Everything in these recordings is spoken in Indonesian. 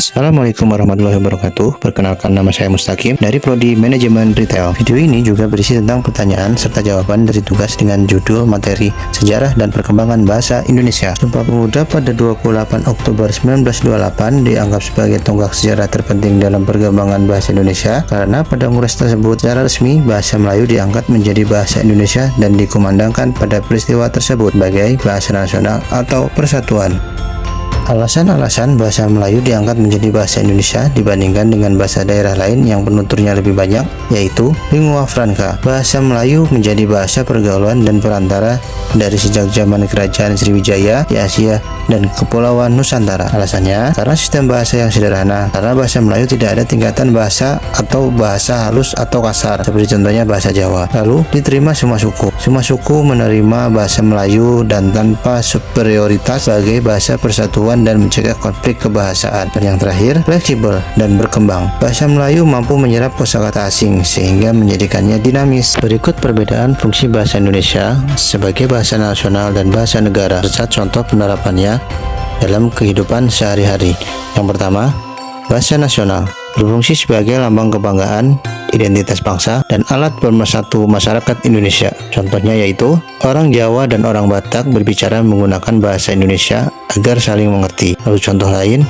Assalamualaikum warahmatullahi wabarakatuh. Perkenalkan, nama saya Mustaqim dari Prodi Manajemen Retail. Video ini juga berisi tentang pertanyaan serta jawaban dari tugas dengan judul materi Sejarah dan Perkembangan Bahasa Indonesia. Sumpah Pemuda pada 28 Oktober 1928 dianggap sebagai tonggak sejarah terpenting dalam perkembangan bahasa Indonesia karena pada kongres tersebut secara resmi bahasa Melayu diangkat menjadi bahasa Indonesia dan dikumandangkan pada peristiwa tersebut sebagai bahasa nasional atau persatuan. Alasan-alasan bahasa Melayu diangkat menjadi bahasa Indonesia dibandingkan dengan bahasa daerah lain yang penuturnya lebih banyak, yaitu lingua franca. Bahasa Melayu menjadi bahasa pergaulan dan perantara dari sejak zaman Kerajaan Sriwijaya di Asia dan Kepulauan Nusantara. Alasannya, karena sistem bahasa yang sederhana, karena bahasa Melayu tidak ada tingkatan bahasa atau bahasa halus atau kasar, seperti contohnya bahasa Jawa. Lalu, diterima semua suku. Semua suku menerima bahasa Melayu dan tanpa superioritas sebagai bahasa persatuan dan mencegah konflik kebahasaan. Dan yang terakhir, fleksibel dan berkembang. Bahasa Melayu mampu menyerap kosakata asing sehingga menjadikannya dinamis. Berikut perbedaan fungsi bahasa Indonesia sebagai bahasa nasional dan bahasa negara serta contoh penerapannya dalam kehidupan sehari-hari. Yang pertama, bahasa nasional berfungsi sebagai lambang kebanggaan, identitas bangsa, dan alat pemersatu masyarakat Indonesia. Contohnya yaitu orang Jawa dan orang Batak berbicara menggunakan bahasa Indonesia agar saling mengerti. Lalu contoh lain,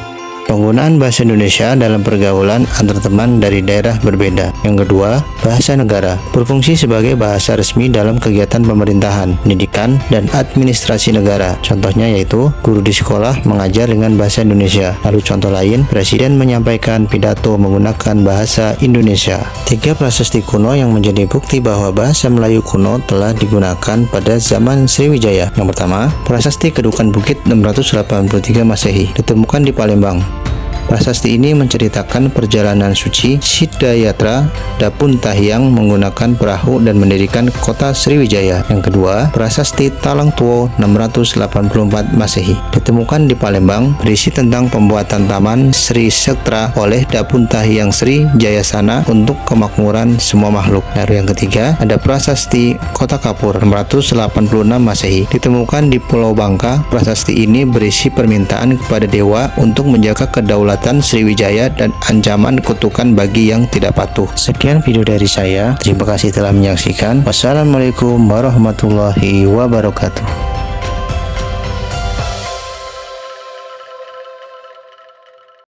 penggunaan bahasa Indonesia dalam pergaulan antar teman dari daerah berbeda. Yang kedua, bahasa negara berfungsi sebagai bahasa resmi dalam kegiatan pemerintahan, pendidikan, dan administrasi negara. Contohnya yaitu guru di sekolah mengajar dengan bahasa Indonesia. Lalu contoh lain, presiden menyampaikan pidato menggunakan bahasa Indonesia. 3 prasasti kuno yang menjadi bukti bahwa bahasa Melayu kuno telah digunakan pada zaman Sriwijaya. Yang pertama, prasasti Kedukan Bukit 683 Masehi ditemukan di Palembang. Prasasti ini menceritakan perjalanan suci Sidayatra Dapun Tahyang menggunakan perahu dan mendirikan kota Sriwijaya. Yang kedua, prasasti Talang Tuo 684 Masehi ditemukan di Palembang, berisi tentang pembuatan taman Sri Sektra oleh Dapun Tahyang Sri Jayasana untuk kemakmuran semua makhluk. Lalu yang ketiga, ada prasasti Kota Kapur 686 Masehi ditemukan di Pulau Bangka. Prasasti ini berisi permintaan kepada dewa untuk menjaga kedaulatan Sriwijaya dan ancaman kutukan bagi yang tidak patuh. Sekian video dari saya. Terima kasih telah menyaksikan. Wassalamualaikum warahmatullahi wabarakatuh.